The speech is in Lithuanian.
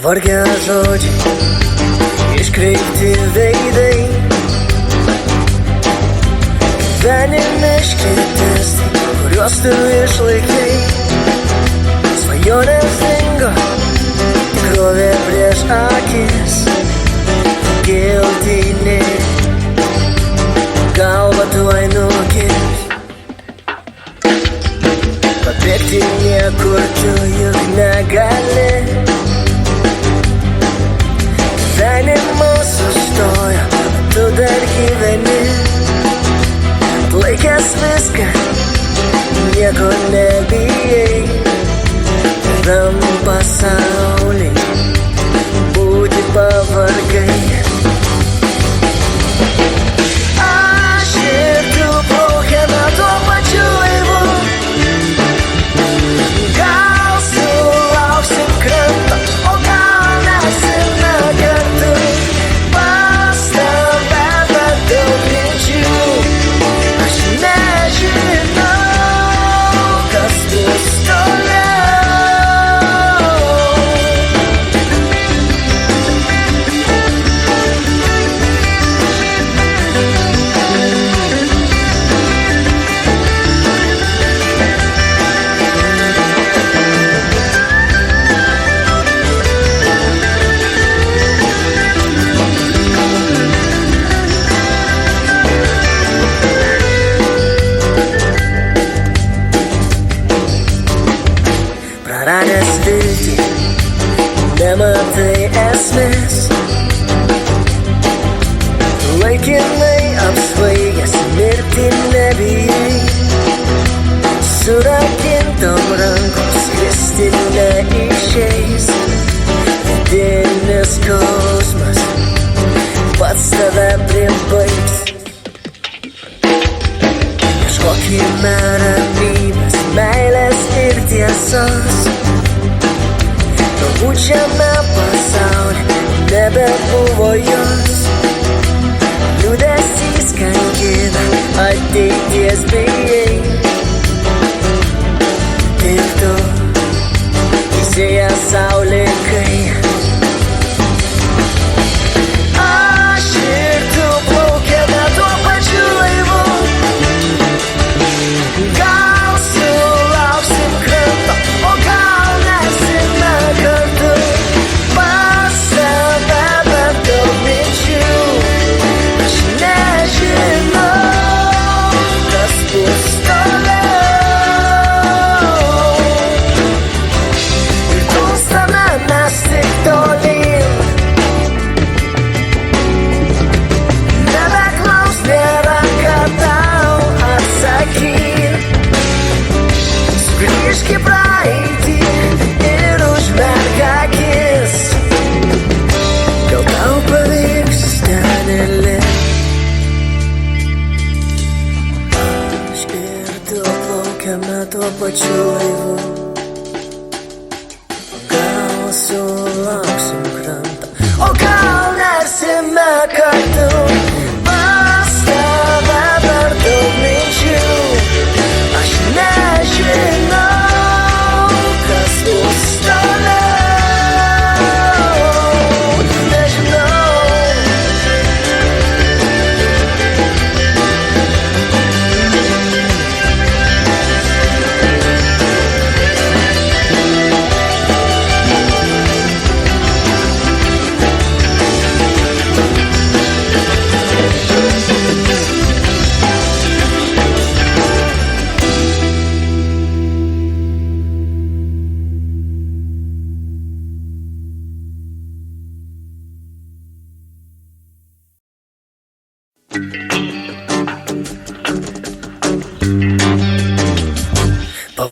Pavargę žodžiai, iškreipti veidai, gyvenimiški testai, kuriuos tu išlaikai. Svajonės dingo, tikrovė prieš akis, giltinė, galva tuoj nukis. Pabėgti niekur tu juk negali, gyvenimas sustojo, tu dar gyveni. Atlaikęs viską, nieko nebijai, tam pasaulį būti pavargai. Aš ir tu plaukiame tuo pačiu laivu, gal sulauksim kranto, o gal nesame kartu. Pas tave per daug minčių, aš nežinau, kas bus toliau. Praradęs viltį, nematai esmės, laikinai apsvaigęs, mirti nebijai. Surakintom rankom skristi neišeis, vidinis skausmas pats tave pribaigs. Ieškokime ramybės, meilės ir tiesos, galbūt šiame pasaulyje nebebuvo jos. Liūdesys kankina, ateities bijai, tik tu įsėja saulė kai. Aš ir tu plaukiame tuo pačiu laivu, gal sulauksim kranto, o gal nesime kartu. Pas tave per daug minčių, aš nežinau, kas bus toliau. Ir plūstame mes tik tolyn, nebeklaus nėra ką tau atsakyt. Sugrįžk į praeitį ir užmerk akis, gal tau pavyks ten ir likt. Aš ir tu plaukiame tuo pačiu laivu, gal sulauksim kranto, o gal nesime kartu. Pas tave per daug minčių, aš nežinau, kas bus toliau. Nežinau.